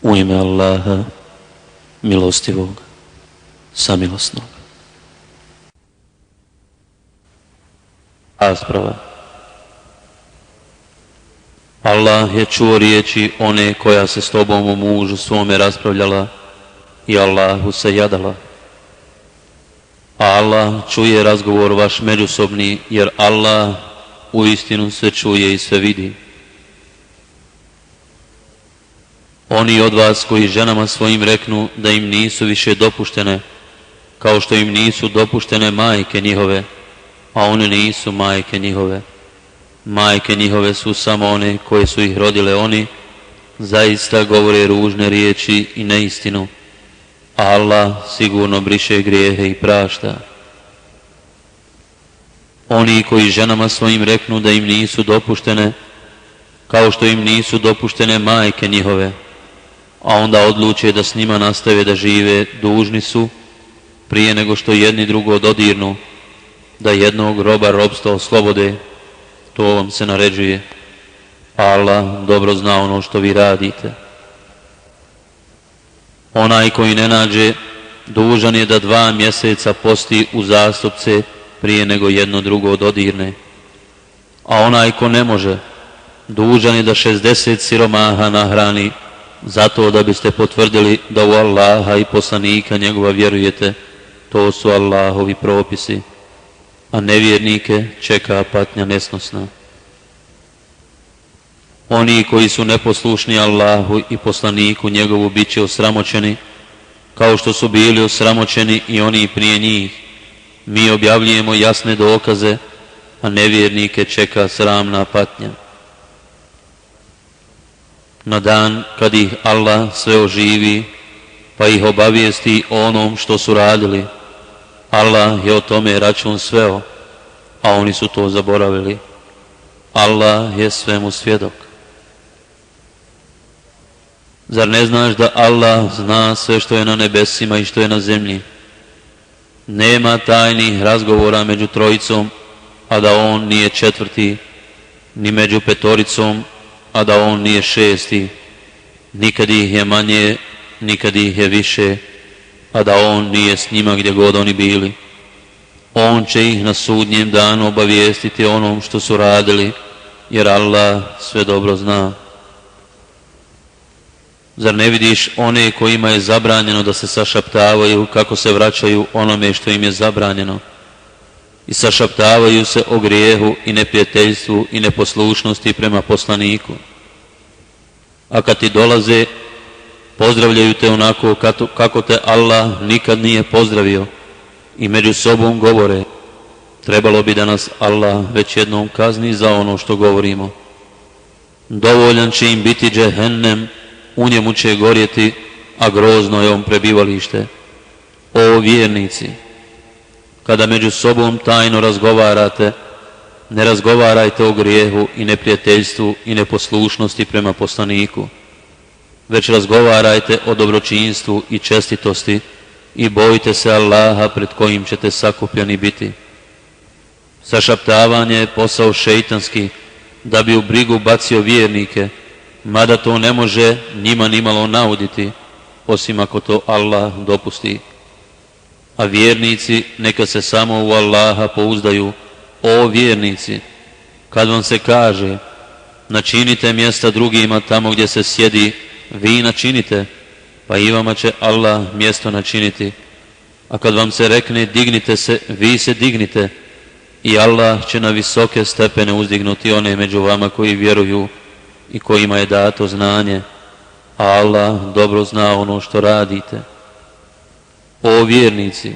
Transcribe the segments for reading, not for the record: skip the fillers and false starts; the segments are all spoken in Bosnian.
U ime Allaha, milostivog, samilosnog. Rasprava. Allah je čuo riječi one koja se s tobom o mužu svome raspravljala i Allahu se jadala. A Allah čuje razgovor vaš međusobni, jer Allah uistinu sve čuje i sve vidi. Oni od vas koji ženama svojim reknu da im nisu više dopuštene, kao što im nisu dopuštene majke njihove, a one nisu majke njihove. Majke njihove su samo one koje su ih rodile oni, zaista govore ružne riječi i neistinu, a Allah sigurno briše grijehe i prašta. Oni koji ženama svojim reknu da im nisu dopuštene, kao što im nisu dopuštene majke njihove, a onda odluče da s njima nastave da žive, dužni su, prije nego što jedni drugo dodirnu, da jednog roba robstva oslobode. To vam se naređuje. Allah dobro zna ono što vi radite. Onaj koji ne nađe, dužan je da 2 mjeseca posti uzastopce prije nego jedno drugo dodirne. A onaj ko ne može, dužan je da 60 siromaha nahrani, zato da biste potvrdili da u Allaha i poslanika njegova vjerujete. To su Allahovi propisi, a nevjernike čeka patnja nesnosna. Oni koji su neposlušni Allahu i poslaniku njegovu bit će osramoćeni, kao što su bili osramoćeni i oni prije njih. Mi objavljujemo jasne dokaze, a nevjernike čeka sramna patnja. Na dan kad ih Allah sve oživi, pa ih obavijesti o onom što su radili, Allah je o tome račun sveo, a oni su to zaboravili. Allah je svemu svjedok. Zar ne znaš da Allah zna sve što je na nebesima i što je na zemlji? Nema tajnih razgovora među trojicom, a da on nije četvrti, ni među petoricom, a da on nije šesti. Nikad ih je manje, nikad ih je više, a da on nije s njima gdje god oni bili. On će ih na sudnjem danu obavijestiti onom što su radili, jer Allah sve dobro zna. Zar ne vidiš one kojima je zabranjeno da se sašaptavaju kako se vraćaju onome što im je zabranjeno? I sašaptavaju se o grijehu i neprijateljstvu i neposlušnosti prema poslaniku. A kad ti dolaze, pozdravljaju te onako kako te Allah nikad nije pozdravio i među sobom govore: trebalo bi da nas Allah već jednom kazni za ono što govorimo. Dovoljan će im biti džehennem, u njemu će gorjeti, a grozno je on prebivalište. O vjernici, kada među sobom tajno razgovarate, ne razgovarajte o grijehu i neprijateljstvu i neposlušnosti prema poslaniku, već razgovarajte o dobročinstvu i čestitosti i bojite se Allaha pred kojim ćete sakupljeni biti. Sašaptavanje je posao šeitanski, da bi u brigu bacio vjernike, mada to ne može njima nimalo nauditi, osim ako to Allah dopusti. A vjernici neka se samo u Allaha pouzdaju. O vjernici, kad vam se kaže načinite mjesta drugima tamo gdje se sjedi, vi načinite, pa i vama će Allah mjesto načiniti. A kad vam se rekne dignite se, vi se dignite, i Allah će na visoke stepene uzdignuti one među vama koji vjeruju i kojima je dato znanje, a Allah dobro zna ono što radite. O vjernici,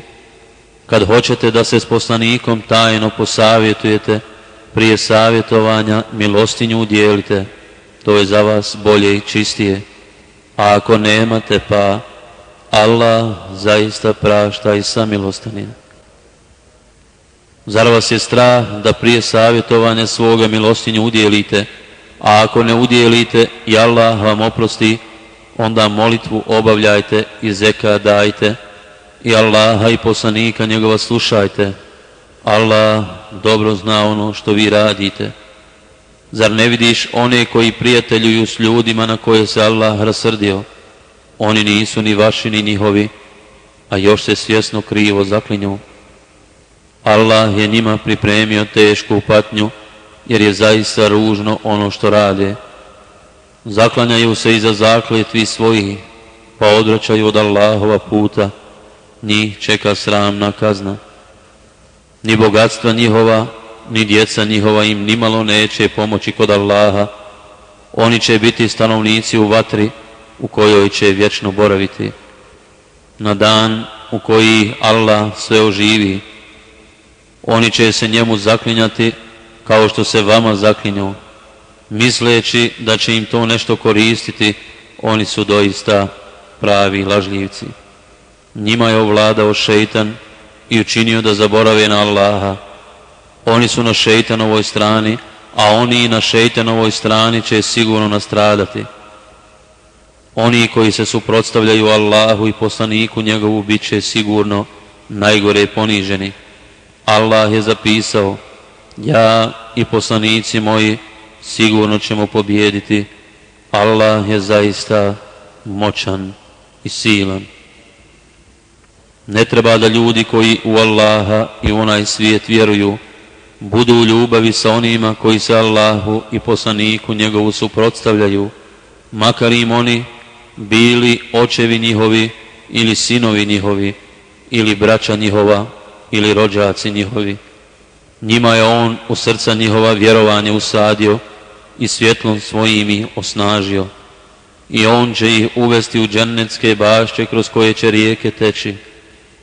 kad hoćete da se s poslanikom tajno posavjetujete, prije savjetovanja milostinju udjelite, to je za vas bolje i čistije. A ako nemate, pa Allah zaista prašta i samilostan je. Zar vas je strah da prije savjetovanja svoga milostinju udjelite, a ako ne udjelite i Allah vam oprosti, onda molitvu obavljajte i zekat dajte, i Allaha i poslanika njegova slušajte. Allah dobro zna ono što vi radite. Zar ne vidiš one koji prijateljuju s ljudima na koje se Allah rasrdio, Oni nisu ni vaši ni njihovi, a još se svjesno krivo zaklinju. Allah je njima pripremio tešku patnju, jer je zaista ružno ono što rade. Zaklanjaju se iza zakletvi svojih, pa odvraćaju od Allahova puta. Njih čeka sramna kazna. Ni bogatstva njihova, ni djeca njihova im nimalo neće pomoći kod Allaha. Oni će biti stanovnici u vatri, u kojoj će vječno boraviti. Na dan u koji Allah sve oživi, oni će se njemu zaklinjati kao što se vama zaklinju, misleći da će im to nešto koristiti. Oni su doista pravi lažljivci. Njima je ovladao šeitan i učinio da zaborave na Allaha. Oni su na šeitanovoj strani, a oni na šeitanovoj strani će sigurno nastradati. Oni koji se suprotstavljaju Allahu i poslaniku njegovu bit će sigurno najgore poniženi. Allah je zapisao: ja i poslanici moji sigurno ćemo pobijediti. Allah je zaista moćan i silan. Ne treba da ljudi koji u Allaha i u onaj svijet vjeruju budu u ljubavi sa onima koji se Allahu i poslaniku njegovu suprotstavljaju, makar im oni bili očevi njihovi ili sinovi njihovi ili braća njihova ili rođaci njihovi. Njima je on u srca njihova vjerovanje usadio i svjetlom svojim ih osnažio, i on će ih uvesti u džennetske bašće kroz koje će rijeke teći,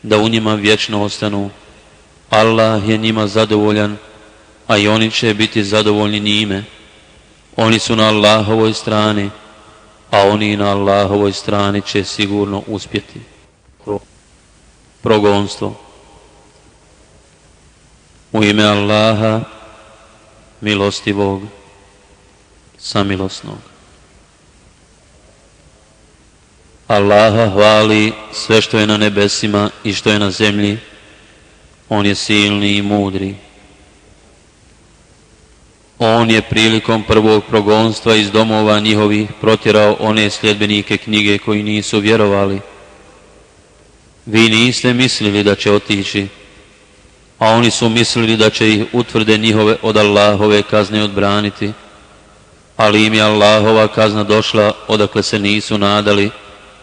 da u njima vječno ostanu. Allah je njima zadovoljan, a i oni će biti zadovoljni njime. Oni su na Allahovoj strani, a oni na Allahovoj strani će sigurno uspjeti. Progonstvo. U ime Allaha, milostivog, samilosnog. Allaha hvali sve što je na nebesima i što je na zemlji. On je silni i mudri. On je prilikom prvog progonstva iz domova njihovih protjerao one sljedbenike knjige koji nisu vjerovali. Vi niste mislili da će otići, a oni su mislili da će ih utvrde njihove od Allahove kazne odbraniti, ali im je Allahova kazna došla odakle se nisu nadali,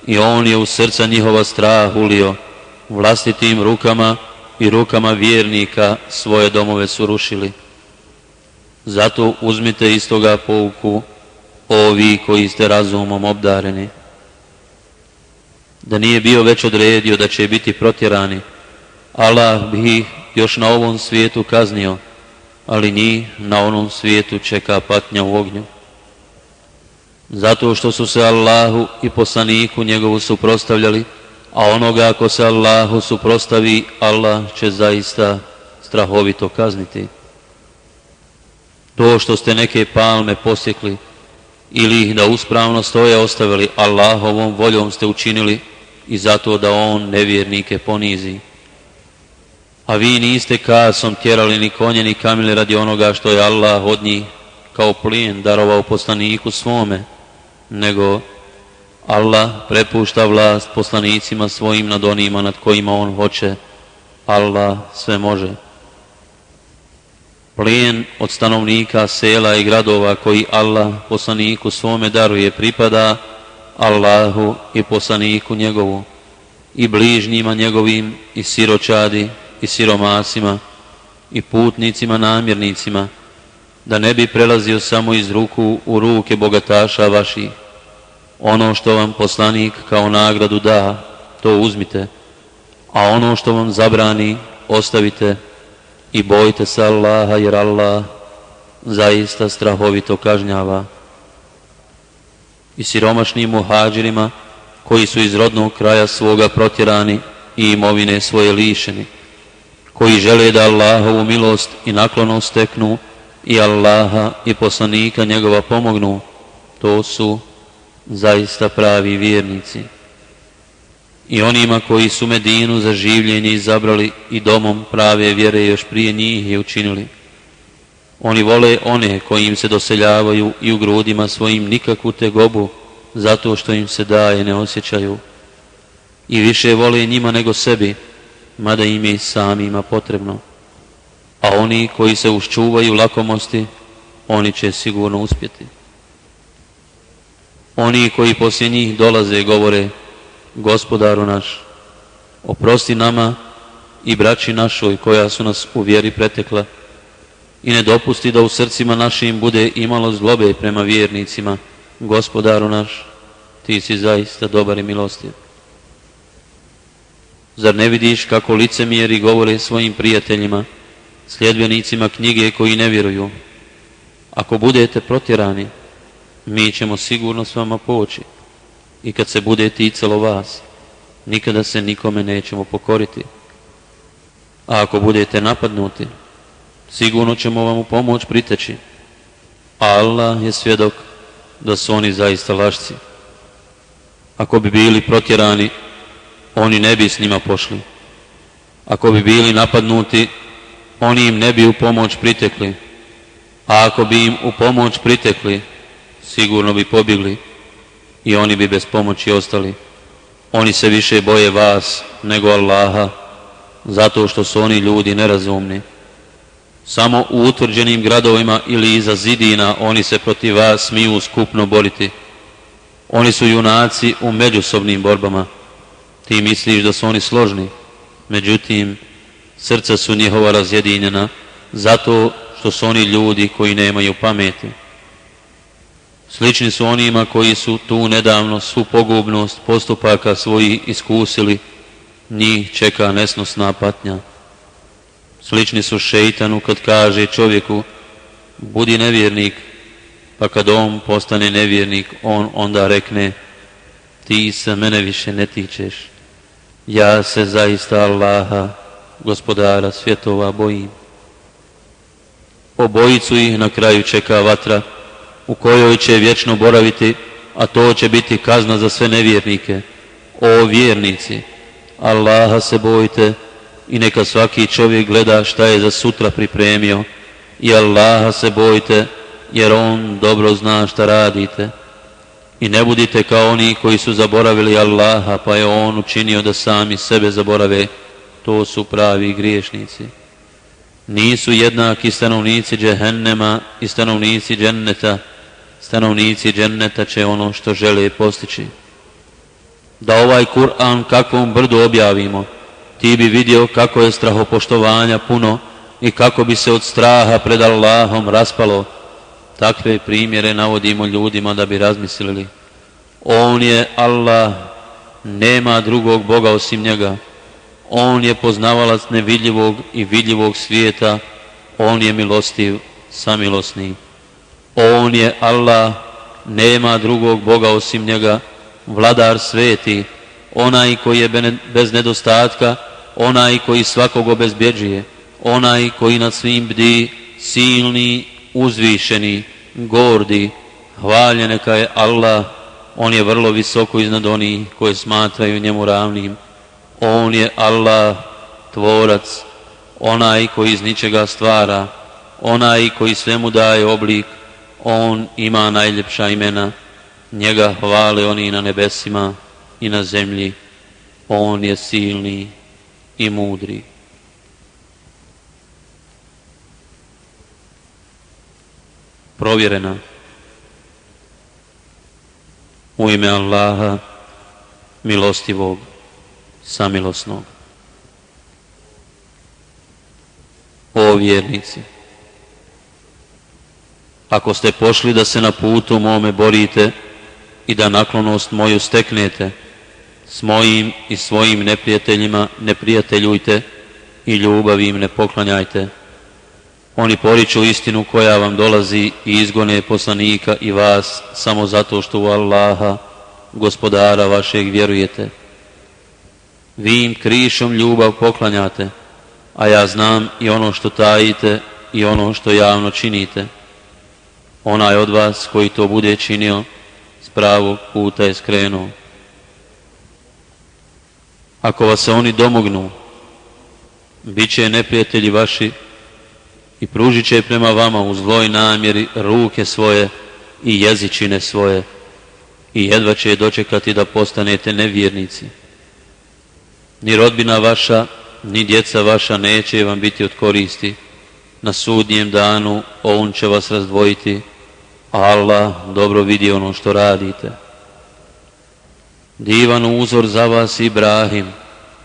i on je u srca njihova strah ulio. Vlastitim rukama i rukama vjernika svoje domove su rušili. Zato uzmite iz toga pouku, ovi koji ste razumom obdareni. Da nije bio već odredio da će biti protjerani, Allah bi ih još na ovom svijetu kaznio, ali njih na onom svijetu čeka patnja u ognju. Zato što su se Allahu i poslaniku njegovu suprotstavljali, a onoga ako se Allahu suprotstavi, Allah će zaista strahovito kazniti. To što ste neke palme posjekli ili ih da uspravno stoje ostavili, Allahovom voljom ste učinili, i zato da on nevjernike ponizi. A vi niste kasom tjerali ni konje ni kamile radi onoga što je Allah od njih kao plijen darovao poslaniku svome, nego Allah prepušta vlast poslanicima svojim nad onima nad kojima on hoće. Allah sve može. Plijen od stanovnika sela i gradova koji Allah poslaniku svome daruje pripada Allahu i poslaniku njegovu, i bližnjima njegovim, i siročadi, i siromasima, i putnicima namjernicima, da ne bi prelazio samo iz ruku u ruke bogataša vaših. Ono što vam poslanik kao nagradu da, to uzmite, a ono što vam zabrani, ostavite, i bojte se Allaha, jer Allah zaista strahovito kažnjava. I siromašnim muhađirima koji su iz rodnog kraja svoga protjerani i imovine svoje lišeni, koji žele da Allahovu milost i naklonost steknu i Allaha i poslanika njegova pomognu, to su zaista pravi vjernici. I onima koji su Medinu za življenje izabrali i domom prave vjere još prije njih je učinili. Oni vole one koji im se doseljavaju i u grudima svojim nikakvu tegobu zato što im se daje ne osjećaju i više vole njima nego sebi, mada im je i samima potrebno. A oni koji se uščuvaju lakomosti, oni će sigurno uspjeti. Oni koji poslije njih dolaze govore: Gospodaru naš, oprosti nama i braći našoj koja su nas u vjeri pretekla i ne dopusti da u srcima našim bude imalo zlobe prema vjernicima. Gospodaru naš, ti si zaista dobar i milostiv. Zar ne vidiš kako licemjeri govore svojim prijateljima, sljedbenicima knjige koji ne vjeruju? Ako budete protjerani, mi ćemo sigurno s vama poći, i kad se bude ticalo vas, nikada se nikome nećemo pokoriti. A ako budete napadnuti, sigurno ćemo vam u pomoć priteći. A Allah je svjedok da su oni zaista lašci. Ako bi bili protjerani, oni ne bi s njima pošli. Ako bi bili napadnuti, oni im ne bi u pomoć pritekli. A ako bi im u pomoć pritekli, sigurno bi pobjegli i oni bi bez pomoći ostali. Oni se više boje vas nego Allaha, zato što su oni ljudi nerazumni. Samo u utvrđenim gradovima ili iza zidina oni se protiv vas smiju skupno boriti. Oni su junaci u međusobnim borbama. Ti misliš da su oni složni, međutim, srca su njihova razjedinjena, zato što su oni ljudi koji nemaju pameti. Slični su onima koji su tu nedavno svu pogubnost postupaka svojih iskusili, njih čeka nesnosna patnja. Slični su šeitanu kad kaže čovjeku: budi nevjernik, pa kad on postane nevjernik, on onda rekne: ti se mene više ne tičeš, ja se zaista Allaha, gospodara svjetova, bojim. Obojicu ih na kraju čeka vatra, u kojoj će vječno boraviti, a to će biti kazna za sve nevjernike. O vjernici, Allaha se bojte i neka svaki čovjek gleda šta je za sutra pripremio, i Allaha se bojte, jer on dobro zna šta radite. I ne budite kao oni koji su zaboravili Allaha, pa je on učinio da sami sebe zaborave. To su pravi griješnici. Nisu jednaki stanovnici džehennema i stanovnici dženneta. Stanovnici dženneta će ono što žele postići. Da ovaj Kur'an kakvom brdu objavimo, ti bi vidio kako je strahopoštovanja puno i kako bi se od straha pred Allahom raspalo. Takve primjere navodimo ljudima da bi razmislili. On je Allah, nema drugog Boga osim njega. On je poznavalac nevidljivog i vidljivog svijeta. On je milostiv, samilosni. On je Allah, nema drugog Boga osim njega, vladar sveti, onaj koji je bez nedostatka, onaj koji svakog obezbjeđuje, onaj koji nad svim bdi, silni, uzvišeni, gordi. Hvaljen neka je Allah, on je vrlo visoko iznad onih koje smatraju njemu ravnim. On je Allah, tvorac, onaj koji iz ničega stvara, onaj koji svemu daje oblik. On ima najljepša imena, njega hvale oni na nebesima i na zemlji. On je silni i mudri. Provjerena. U ime Allaha, milostivog, samilosnog. O vjernici, ako ste pošli da se na putu mome borite i da naklonost moju steknete, s mojim i svojim neprijateljima ne prijateljujte i ljubav im ne poklanjajte. Oni poriču istinu koja vam dolazi i izgone poslanika i vas samo zato što u Allaha, gospodara vašeg, vjerujete. Vi im krišom ljubav poklanjate, a ja znam i ono što tajite i ono što javno činite. Onaj od vas koji to bude činio, s pravog puta je skrenuo. Ako vas se oni domognu, bit će neprijatelji vaši i pružit će prema vama u zloj namjeri ruke svoje i jezičine svoje. i jedva će dočekati da postanete nevjernici. Ni rodbina vaša, ni djeca vaša neće vam biti od koristi. Na sudnjem danu on će vas razdvojiti, a Allah dobro vidi ono što radite. Divan uzor za vas Ibrahim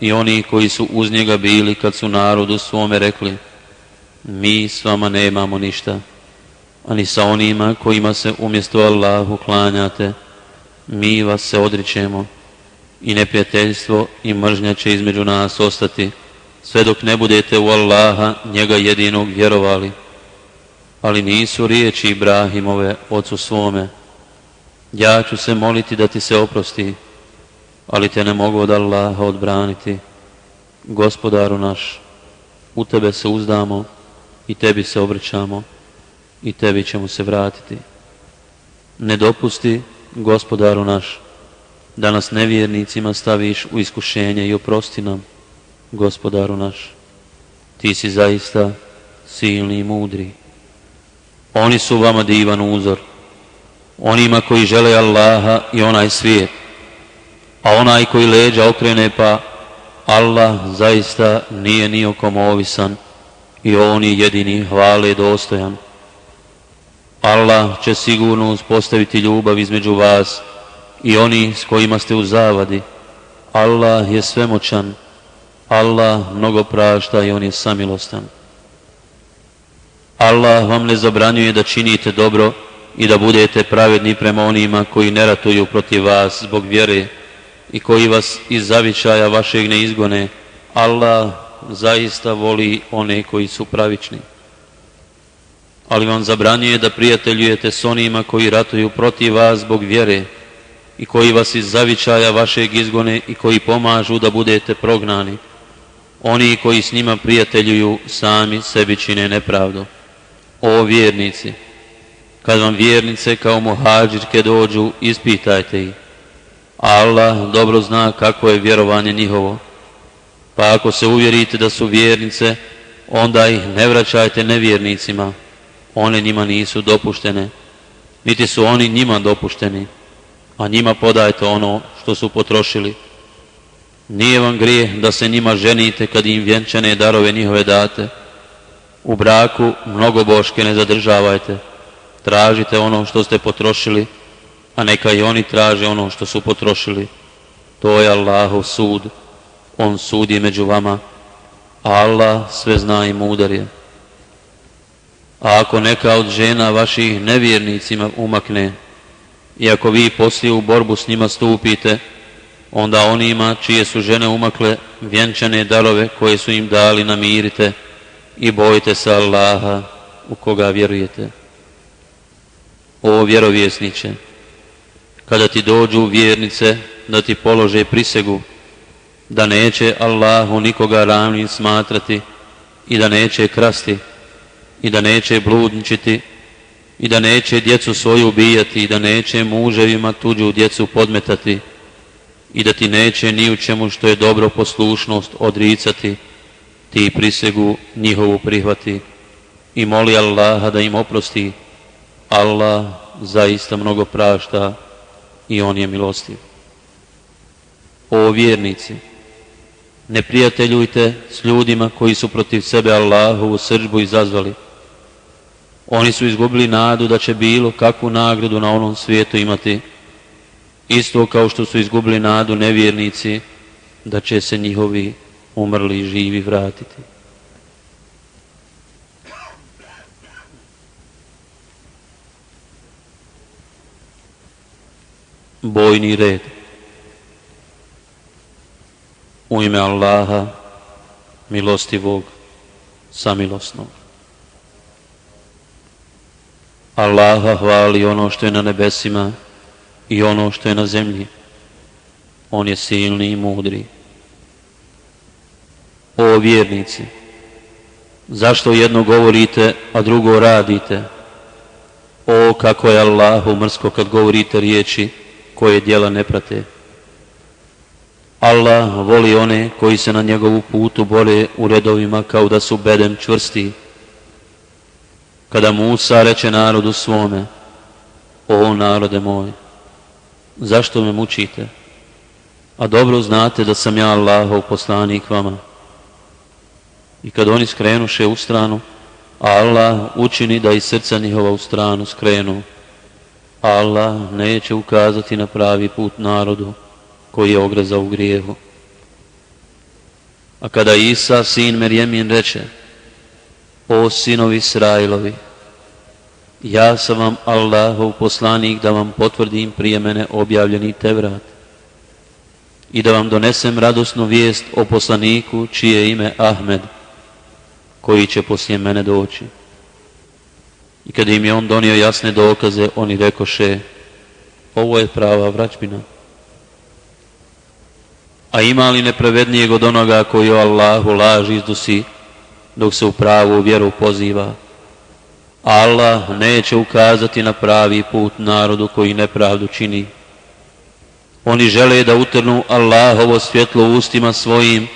i oni koji su uz njega bili kad su narodu svome rekli: mi s vama nemamo ništa, ani sa onima kojima se umjesto Allahu klanjate, mi vas se odričemo i neprijateljstvo i mržnja će između nas ostati, sve dok ne budete u Allaha, njega jedinog, vjerovali. Ali nisu riječi Ibrahimove ocu svome: ja ću se moliti da ti se oprosti, ali te ne mogu od Allaha odbraniti. Gospodaru naš, u tebe se uzdamo i tebi se obraćamo i tebi ćemo se vratiti. Ne dopusti, Gospodaru naš, da nas nevjernicima staviš u iskušenje i oprosti nam, Gospodaru naš. Ti si zaista silni i mudri. Oni su vama divan uzor, onima koji žele Allaha i onaj svijet, a onaj koji leđa okrene pa Allah zaista nije ni o kom ovisan i on je jedini hvale dostojan. Allah će sigurno uspostaviti ljubav između vas i oni s kojima ste u zavadi. Allah je svemoćan, Allah mnogo prašta i on je samilostan. Allah vam ne zabranjuje da činite dobro i da budete pravedni prema onima koji ne ratuju protiv vas zbog vjere i koji vas iz zavičaja vašeg ne izgone. Allah zaista voli one koji su pravični. Ali vam zabranjuje da prijateljujete s onima koji ratuju protiv vas zbog vjere i koji vas iz zavičaja vašeg izgone i koji pomažu da budete prognani. Oni koji s njima prijateljuju sami sebi čine nepravdu. O vjernici, kad vam vjernice kao muhadžirke dođu, ispitajte ih. Allah dobro zna kako je vjerovanje njihovo. Pa ako se uvjerite da su vjernice, onda ih ne vraćajte nevjernicima. One njima nisu dopuštene, niti su oni njima dopušteni, a njima podajte ono što su potrošili. Nije vam grijeh da se njima ženite kad im vjenčane darove njihove date. U braku mnogoboške ne zadržavajte, tražite ono što ste potrošili, a neka i oni traže ono što su potrošili. To je Allahov sud, on sudi među vama, a Allah sve zna i mudar je. A ako neka od žena vaših nevjernicima umakne, i ako vi poslije u borbu s njima stupite, onda onima čije su žene umakle vjenčane darove koje su im dali namirite i bojite se Allaha u koga vjerujete. O vjerovjesniče, kada ti dođu vjernice da ti polože prisegu da neće Allahu nikoga ravnim smatrati i da neće krasti i da neće bludničiti i da neće djecu svoju ubijati i da neće muževima tuđu djecu podmetati i da ti neće ni u čemu što je dobro poslušnost odricati, ti prisegu njihovu prihvati i moli Allaha da im oprosti. Allah zaista mnogo prašta i on je milostiv. O vjernici, ne prijateljujte s ljudima koji su protiv sebe Allahovu srdžbu izazvali. Oni su izgubili nadu da će bilo kakvu nagradu na onom svijetu imati, isto kao što su izgubili nadu nevjernici da će se njihovi umrli i živi vratiti. Bojni red. U ime Allaha, milostivog, samilosnog. Allaha hvali ono što je na nebesima i ono što je na zemlji. On je silni i mudri. O vjernici, zašto jedno govorite, a drugo radite? O, kako je Allahu mrsko kad govorite riječi koje djela ne prate. Allah voli one koji se na njegovu putu bore u redovima kao da su bedem čvrsti. Kada Musa reče narodu svome: o narode moj, zašto me mučite? A dobro znate da sam ja Allahov poslanik vama. I kad oni skrenuše u stranu, Allah učini da iz srca njihova u stranu skrenu. Allah neće ukazati na pravi put narodu koji je ogrezao u grijehu. A kada Isa, sin Merjemin, reče: o sinovi Israilovi, ja sam vam Allahov poslanik da vam potvrdim prije mene objavljeni Tevrat i da vam donesem radosnu vijest o poslaniku čije je ime Ahmed, koji će poslije mene doći. I kada im je on donio jasne dokaze, oni rekoše: ovo je prava vraćbina. A ima li nepravednijeg od onoga koji o Allahu laž izdusi, dok se u pravu vjeru poziva? Allah neće ukazati na pravi put narodu koji nepravdu čini. Oni žele da utrnu Allahovo svjetlo u ustima svojim,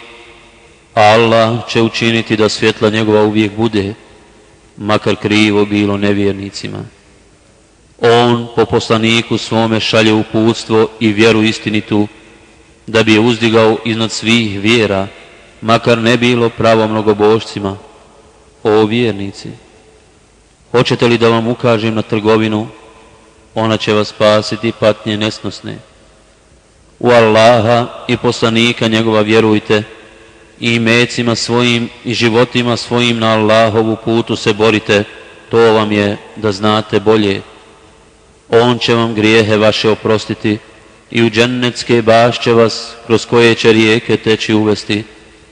a Allah će učiniti da svjetla njegova uvijek bude, makar krivo bilo nevjernicima. On po poslaniku svome šalje uputstvo i vjeru istinitu, da bi je uzdigao iznad svih vjera, makar ne bilo pravo mnogobožcima. O vjernici, hoćete li da vam ukažem na trgovinu? Ona će vas spasiti patnje nesnosne. U Allaha i poslanika njegova vjerujte, i imecima svojim i životima svojim na Allahovu putu se borite, to vam je da znate bolje. On će vam grijehe vaše oprostiti i u džennetske bašće vas, kroz koje će rijeke teći, uvesti,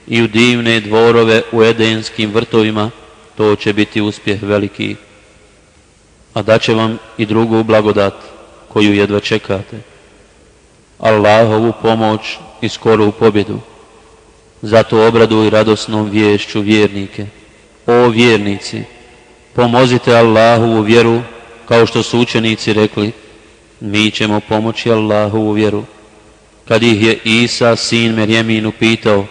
i u divne dvorove u edenskim vrtovima, to će biti uspjeh veliki. A daće vam i drugu blagodat koju jedva čekate, Allahovu pomoć i skoru pobjedu. Zato obraduj radosnom viješću vjernike. O vjernici, pomozite Allahovu vjeru, kao što su učenici rekli: mi ćemo pomoći Allahovu vjeru. Kad ih je Isa, sin Merjemin, upitao: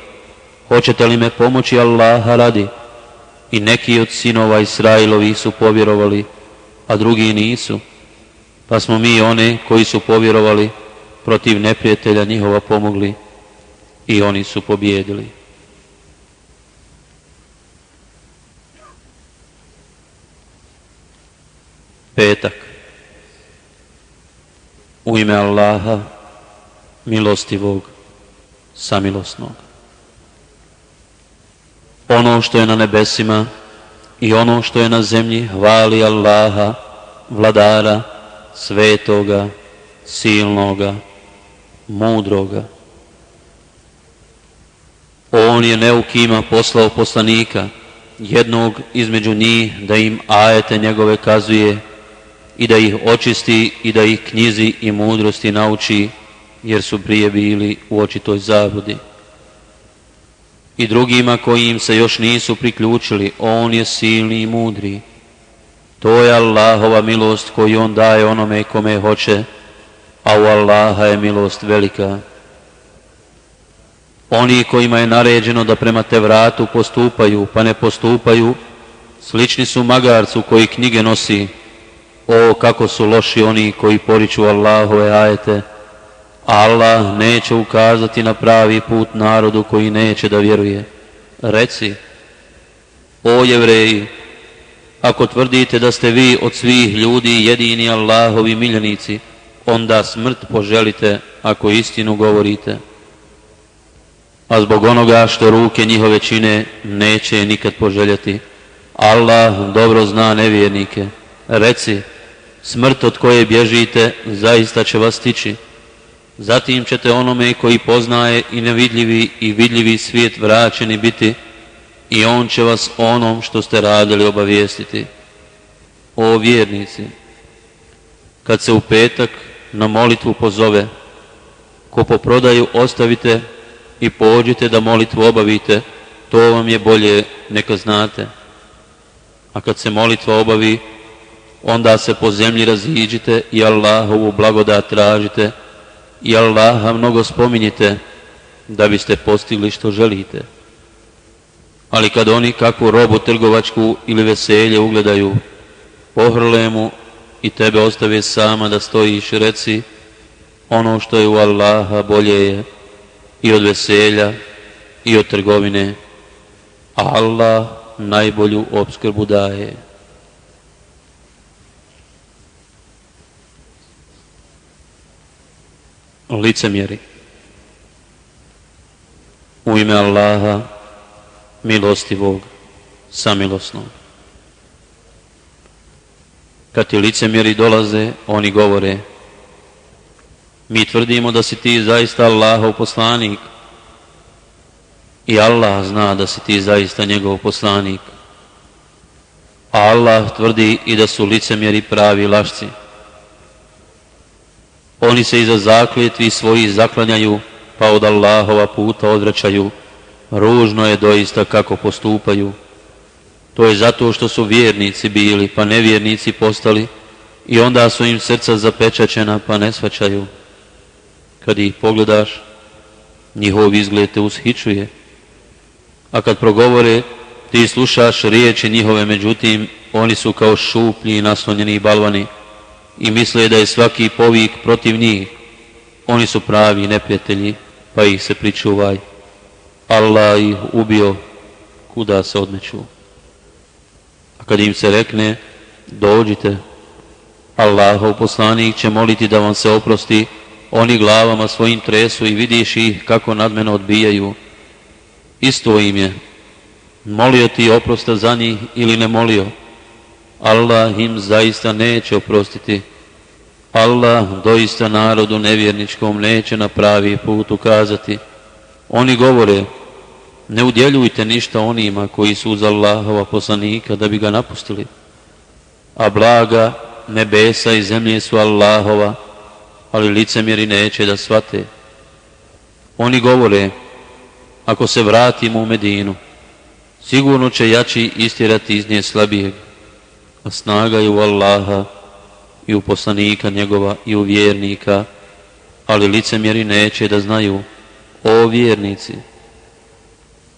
hoćete li me pomoći Allaha radi? I neki od sinova Israilovi su povjerovali, a drugi nisu. Pa smo mi one koji su povjerovali protiv neprijatelja njihova pomogli i oni su pobjedili. Petak. U ime Allaha, milostivog, samilosnog. Ono što je na nebesima i ono što je na zemlji hvali Allaha, vladara, svetoga, silnoga, mudroga. On je neukima poslao poslanika, jednog između njih, da im ajete njegove kazuje i da ih očisti i da ih knjizi i mudrosti nauči, jer su prije bili u očitoj zabludi. I drugima koji im se još nisu priključili, on je silni i mudri. To je Allahova milost koju on daje onome kome hoće, a u Allaha je milost velika. Oni kojima je naređeno da prema Tevratu postupaju, pa ne postupaju, slični su magarcu koji knjige nosi. O, kako su loši oni koji poriču Allahove ajete. Allah neće ukazati na pravi put narodu koji neće da vjeruje. Reci: o Jevreji, ako tvrdite da ste vi od svih ljudi jedini Allahovi miljenici, onda smrt poželite ako istinu govorite. A zbog onoga što ruke njihove čine, neće je nikad poželjeti. Allah dobro zna nevjernike. Reci: smrt od koje bježite zaista će vas stići. Zatim ćete onome koji poznaje i nevidljivi i vidljivi svijet vraćeni biti, i on će vas onom što ste radili obavijestiti. O vjernici, kad se u petak na molitvu pozove, kupoprodaju ostavite i pođite da molitvu obavite, to vam je bolje, neka znate. A kad se molitva obavi, onda se po zemlji raziđite i Allahovu blagodat tražite i Allaha mnogo spominjite, da biste postigli što želite. Ali kad oni kakvu robu trgovačku ili veselje ugledaju, pohrle mu i tebe ostave sama da stojiš, reci: ono što je u Allaha bolje je i od veselja i od trgovine, a Allah najbolju opskrbu daje. Licemjeri. U ime Allaha, milostivog, samilosnog. Kad ti licemjeri dolaze, oni govore: mi tvrdimo da si ti zaista Allahov poslanik i Allah zna da si ti zaista njegov poslanik. A Allah tvrdi i da su licemjeri pravi lašci. Oni se iza zakletvi svojih zaklanjaju, pa od Allahova puta odvraćaju. Ružno je doista kako postupaju. To je zato što su vjernici bili, pa nevjernici postali, i onda su im srca zapečaćena, pa ne shvaćaju. Kad ih pogledaš, njihov izgled te ushićuje. A kad progovore, ti slušaš riječi njihove, međutim, oni su kao šuplji i naslonjeni balvani i misle da je svaki povik protiv njih. Oni su pravi neprijatelji, pa ih se pričuvaj. Allah ih ubio, kuda se odmeću. A kad im se rekne: dođite, Allahov poslanik će moliti da vam se oprosti, oni glavama svojim tresu i vidiš ih kako nadmeno odbijaju. Isto im je, molio ti oprosta za njih ili ne molio, Allah im zaista neće oprostiti. Allah doista narodu nevjerničkom neće na pravi put ukazati. Oni govore: ne udjeljujte ništa onima koji su uz Allahova poslanika da bi ga napustili. A blaga nebesa i zemlje su Allahova, ali licemjeri neće da shvate. Oni govore: ako se vratimo u Medinu, sigurno će jači istjerati iz nje slabijeg, a snaga je u Allaha i u poslanika njegova i u vjernika, ali licemjeri neće da znaju. O vjernici,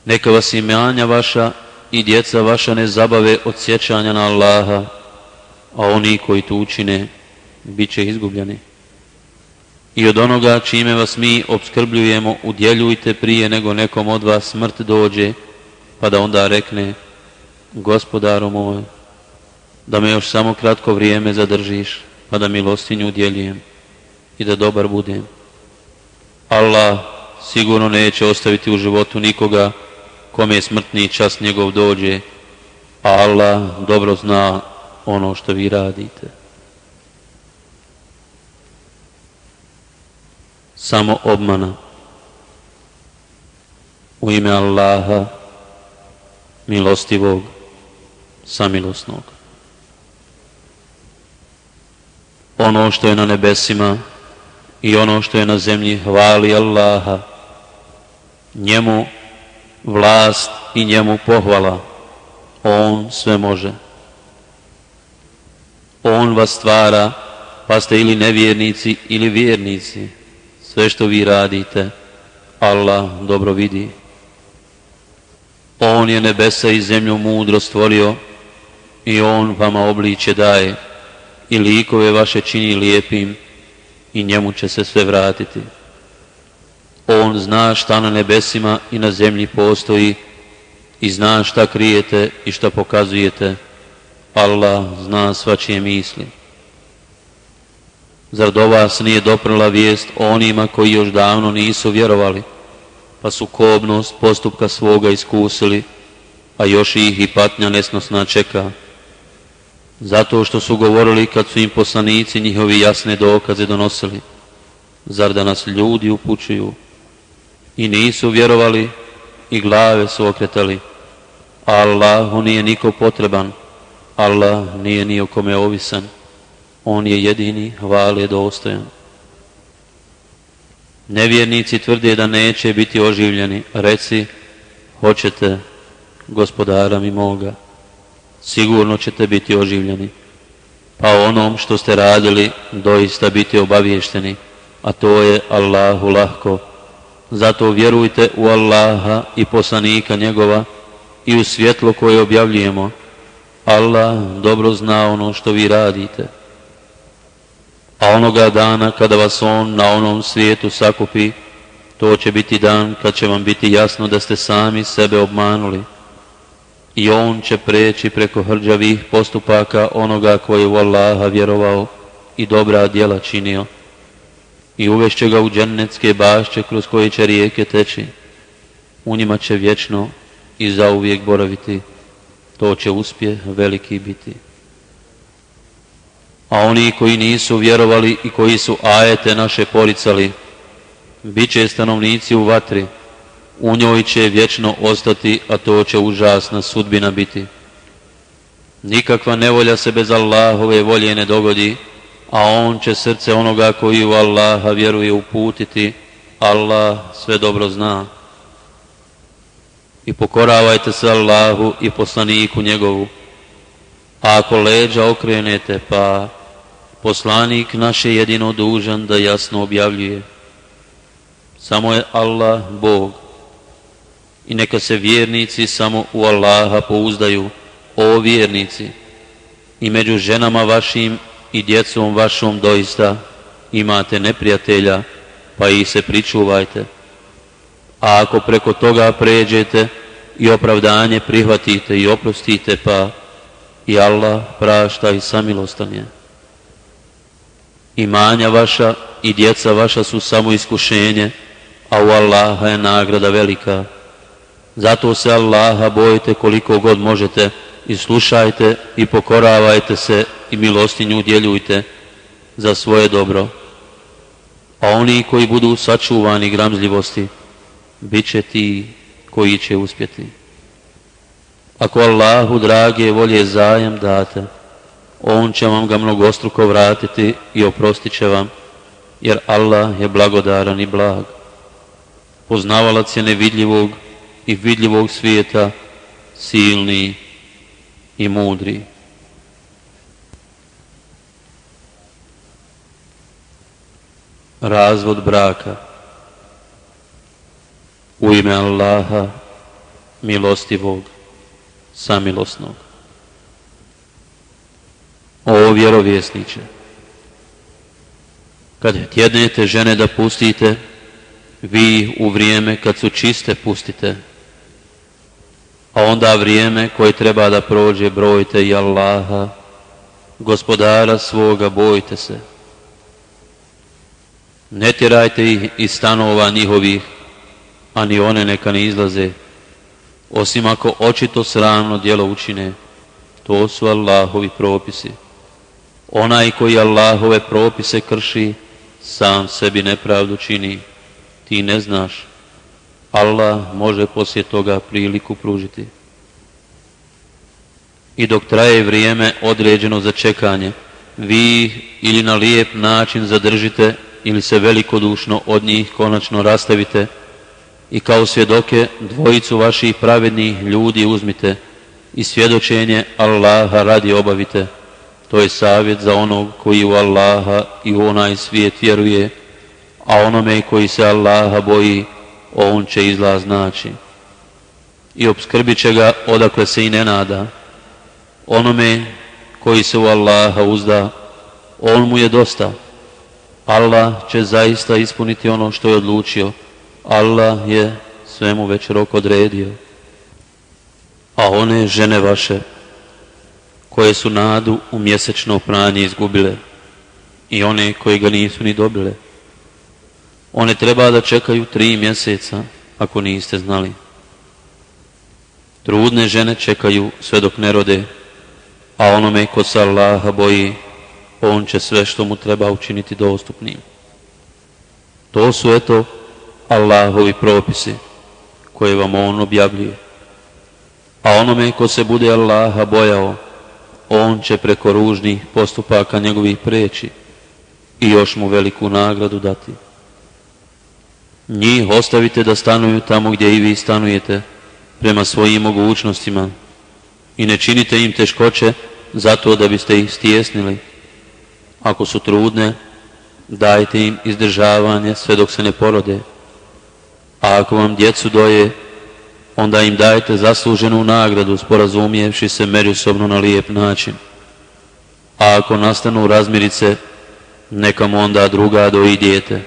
neka vas imanja vaša i djeca vaša ne zabave od sjećanja na Allaha, a oni koji to učine bit će izgubljeni. I od onoga čime vas mi opskrbljujemo udjeljujte prije nego nekom od vas smrt dođe, pa da onda rekne: Gospodaru moj, da me još samo kratko vrijeme zadržiš, pa da milostinju udjeljujem i da dobar budem. Allah sigurno neće ostaviti u životu nikoga kome smrtni čas njegov dođe, a Allah dobro zna ono što vi radite. Samo obmana. U ime Allaha, milostivog, samilosnog. Ono što je na nebesima i ono što je na zemlji hvali Allaha. Njemu vlast i njemu pohvala. On sve može. On vas stvara, pa ste ili nevjernici ili vjernici. Sve što vi radite, Allah dobro vidi. On je nebesa i zemlju mudro stvorio i on vama obličje daje i likove vaše čini lijepim i njemu će se sve vratiti. On zna šta na nebesima i na zemlji postoji i zna šta krijete i šta pokazujete. Allah zna svačije misli. Zar do vas nije doprla vijest o onima koji još davno nisu vjerovali, pa su kobnost postupka svoga iskusili, a još ih i patnja nesnosna čeka? Zato što su govorili kad su im poslanici njihovi jasne dokaze donosili: zar da nas ljudi upućuju? I nisu vjerovali i glave su okretali. Allahu nije niko potreban, Allah nije ni o kome ovisan. On je jedini hvale dostojan. Nevjernici tvrde da neće biti oživljeni. Reci: hoćete, Gospodara mi moga, sigurno ćete biti oživljeni, pa o onom što ste radili doista biti obavješteni, a to je Allahu lahko. Zato vjerujte u Allaha i poslanika njegova i u svjetlo koje objavljujemo. Allah dobro zna ono što vi radite. A onoga dana kada vas on na onom svijetu sakupi, to će biti dan kad će vam biti jasno da ste sami sebe obmanuli. I on će preći preko hrđavih postupaka onoga koji je u Allaha vjerovao i dobra djela činio. I uvešće ga u džennetske bašće kroz koje će rijeke teći. U njima će vječno i zauvijek boraviti. To će uspjeh veliki biti. A oni koji nisu vjerovali i koji su ajete naše poricali, bit će stanovnici u vatri, u njoj će vječno ostati, a to će užasna sudbina biti. Nikakva nevolja se bez Allahove volje ne dogodi, a on će srce onoga koji u Allaha vjeruje uputiti. Allah sve dobro zna. I pokoravajte se Allahu i poslaniku njegovu. A ako leđa okrenete, pa poslanik naš je jedino dužan da jasno objavljuje. Samo je Allah Bog. I neka se vjernici samo u Allaha pouzdaju, o vjernici. I među ženama vašim i djecom vašom doista imate neprijatelja, pa ih se pričuvajte. A ako preko toga pređete i opravdanje prihvatite i oprostite, pa i Allah prašta i samilostan je. Imanja vaša i djeca vaša su samo iskušenje, a u Allaha je nagrada velika. Zato se Allaha bojite koliko god možete i slušajte i pokoravajte se i milostinju udjeljujte za svoje dobro. A oni koji budu sačuvani gramzljivosti, bit će ti koji će uspjeti. Ako Allahu drage volje zajam date, on će vam ga mnogostruko vratiti i oprostit će vam, jer Allah je blagodaran i blag. Poznavalac je nevidljivog i vidljivog svijeta, silni i mudri. Razvod braka. U ime Allaha, milostivog, samilosnog. O vjerovjesniče, kad tjednete žene da pustite, vi u vrijeme kad su čiste pustite, a onda vrijeme koje treba da prođe brojite i Allaha, gospodara svoga bojte se. Ne tjerajte ih iz stanova njihovih, a ni one neka ne izlaze, osim ako očito sramno djelo učine. To su Allahovi propisi. Onaj koji Allahove propise krši, sam sebi nepravdu čini. Ti ne znaš. Allah može poslije toga priliku pružiti. I dok traje vrijeme određeno za čekanje, vi ih ili na lijep način zadržite ili se velikodušno od njih konačno rastavite i kao svjedoke dvojicu vaših pravednih ljudi uzmite i svjedočenje Allaha radi obavite. To je savjet za onog koji u Allaha i u onaj svijet vjeruje, a onome koji se Allaha boji, on će izlaz naći. I opskrbit će ga odakle se i ne nada. Onome koji se u Allaha uzda, on mu je dosta. Allah će zaista ispuniti ono što je odlučio. Allah je svemu već rok odredio. A one žene vaše, koje su nadu u mjesečno pranje izgubile, i one koje ga nisu ni dobile, one treba da čekaju 3 mjeseca, ako niste znali. Trudne žene čekaju sve dok ne rode, a onome ko se Allaha boji, on će sve što mu treba učiniti dostupnim. To su eto Allahovi propisi koje vam on objavljuje. A onome ko se bude Allaha bojao, on će preko ružnih postupaka njegovih preći i još mu veliku nagradu dati. Njih ostavite da stanuju tamo gdje i vi stanujete, prema svojim mogućnostima, i ne činite im teškoće zato da biste ih stjesnili. Ako su trudne, dajte im izdržavanje sve dok se ne porode. A ako vam djecu doje, onda im dajte zasluženu nagradu, sporazumijevši se međusobno na lijep način. A ako nastanu razmirice, neka mu onda druga doji dijete.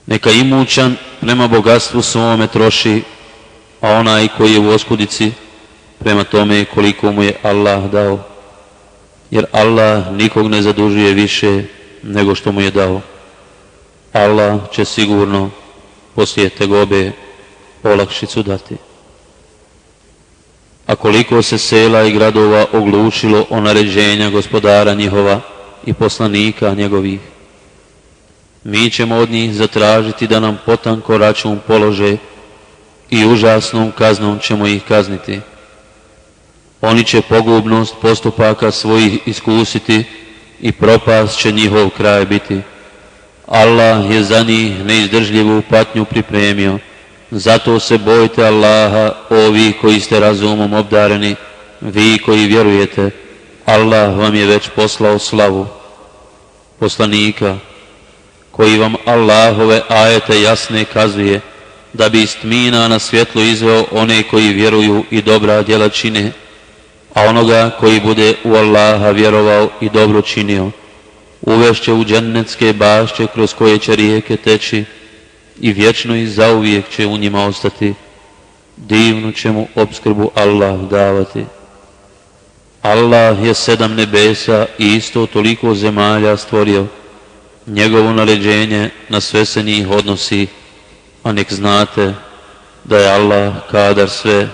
Neka imućan prema bogatstvu svome troši, a onaj koji je u oskudici prema tome koliko mu je Allah dao. Jer Allah nikog ne zadužuje više nego što mu je dao. Allah će sigurno poslije tegobe olakšicu dati. A koliko se sela i gradova oglušilo o naređenja gospodara njihova i poslanika njegovih, mi ćemo od njih zatražiti da nam potanko račun polože i užasnom kaznom ćemo ih kazniti. Oni će pogubnost postupaka svojih iskusiti i propast će njihov kraj biti. Allah je za njih neizdržljivu patnju pripremio. Zato se bojte Allaha, ovi koji ste razumom obdareni, vi koji vjerujete. Allah vam je već poslao slavu, poslanika, koji vam Allahove ajete jasne kazuje, da bi iz tmina na svjetlo izveo one koji vjeruju i dobra djela čine, a onoga koji bude u Allaha vjerovao i dobro činio, uvešće u džennetske bašće kroz koje će rijeke teći i vječno i zauvijek će u njima ostati. Divnu će mu opskrbu Allah davati. Allah je 7 nebesa i isto toliko zemalja stvorio. Njegovo naređenje na sve se njih odnosi, a nek znate da je Allah kadar sve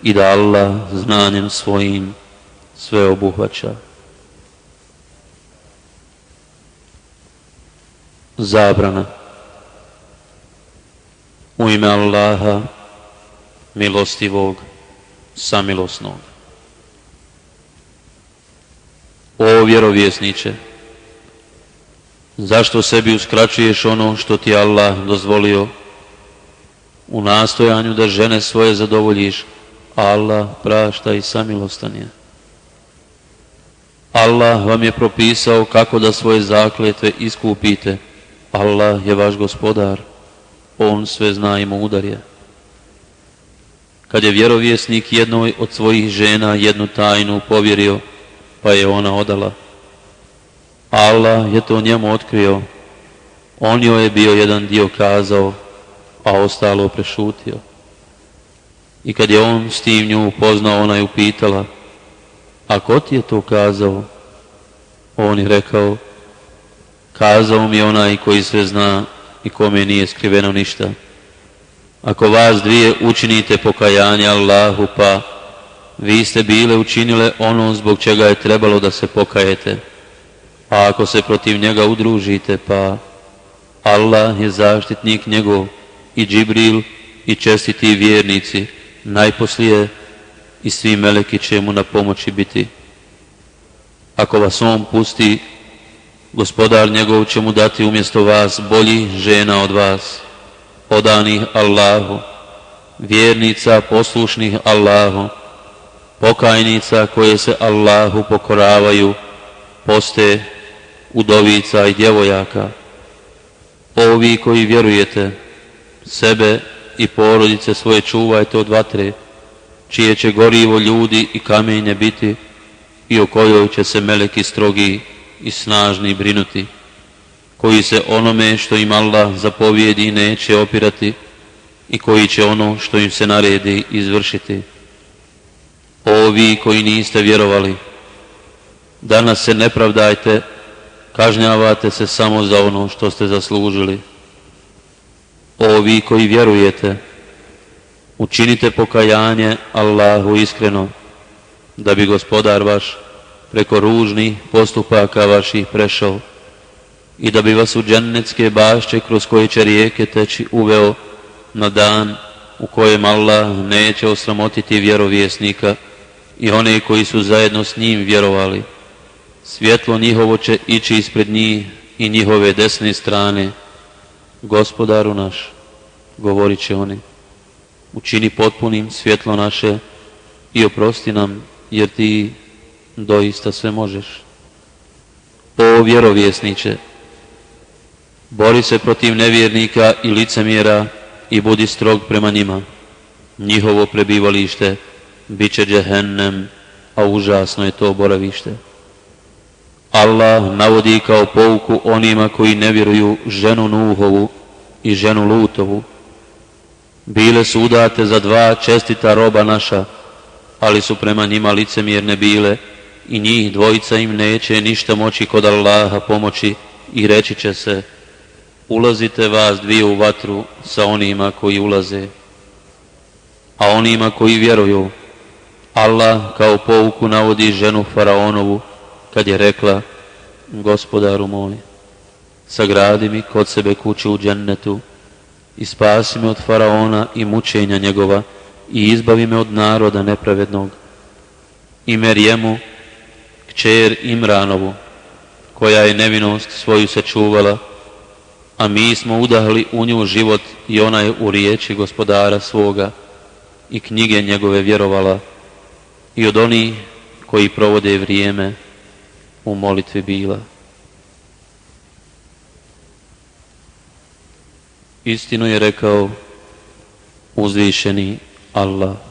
i da Allah znanjem svojim sve obuhvaća. Zabrana. U ime Allaha, milostivog, samilosnog. O vjerovjesniče, zašto sebi uskraćuješ ono što ti Allah dozvolio u nastojanju da žene svoje zadovoljiš? Allah prašta i samilostan je. Allah vam je propisao kako da svoje zakletve iskupite. Allah je vaš gospodar, on sve zna i mudar je. Kad je vjerovjesnik jednoj od svojih žena jednu tajnu povjerio, pa je ona odala, Allah je to njemu otkrio, on joj je bio jedan dio kazao, a ostalo prešutio. I kad je on s tim nju upoznao, ona je upitala, a ko ti je to kazao? On je rekao, kazao mi onaj koji sve zna i kome nije skriveno ništa. Ako vas dvije učinite pokajanje Allahu, pa vi ste bile učinile ono zbog čega je trebalo da se pokajete. A ako se protiv njega udružite, pa Allah je zaštitnik njegov i Džibril i čestiti vjernici, najposlije i svi meleki će mu na pomoći biti. Ako vas on pusti, gospodar njegov će mu dati umjesto vas boljih žena od vas, odanih Allahu, vjernica poslušnih Allahu, pokajnica koje se Allahu pokoravaju, poste, udovica i djevojaka. Ovi koji vjerujete, sebe i porodice svoje čuvajte od vatre, čije će gorivo ljudi i kamenje biti i o kojoj će se meleki strogi i snažni brinuti, koji se onome što im Allah zapovijedi neće opirati i koji će ono što im se naredi izvršiti. O vi koji niste vjerovali, danas se ne pravdajte, kažnjavate se samo za ono što ste zaslužili. O vi koji vjerujete, učinite pokajanje Allahu iskreno, da bi gospodar vaš preko ružnih postupaka vaših prešao i da bi vas u džennetske bašće kroz koje će rijeke teći uveo na dan u kojem Allah neće osramotiti vjerovjesnika i one koji su zajedno s njim vjerovali. Svjetlo njihovo će ići ispred njih i njihove desne strane. Gospodaru naš, govorit će oni, učini potpunim svjetlo naše i oprosti nam, jer ti doista sve možeš. O vjerovjesniče, bori se protiv nevjernika i licemjera i budi strog prema njima. Njihovo prebivalište bit će džehennem, a užasno je to boravište. Allah navodi kao pouku onima koji ne vjeruju ženu Nuhovu i ženu Lutovu. Bile su udate za dva čestita roba naša, ali su prema njima licemjerne bile i njih dvojica im neće ništa moći kod Allaha pomoći i reći će se: ulazite vas dvije u vatru sa onima koji ulaze. A onima koji vjeruju, Allah kao pouku navodi ženu Faraonovu kad je rekla: Gospodaru moj, sagradi mi kod sebe kuću u džennetu i spasi me od Faraona i mučenja njegova i izbavi me od naroda nepravednog. I Merjemu, kćer Imranovu, koja je nevinost svoju sačuvala, a mi smo udahli u nju život i ona je u riječi gospodara svoga i knjige njegove vjerovala i od onih koji provode vrijeme u molitvi bila. Istinu je rekao uzvišeni Allah.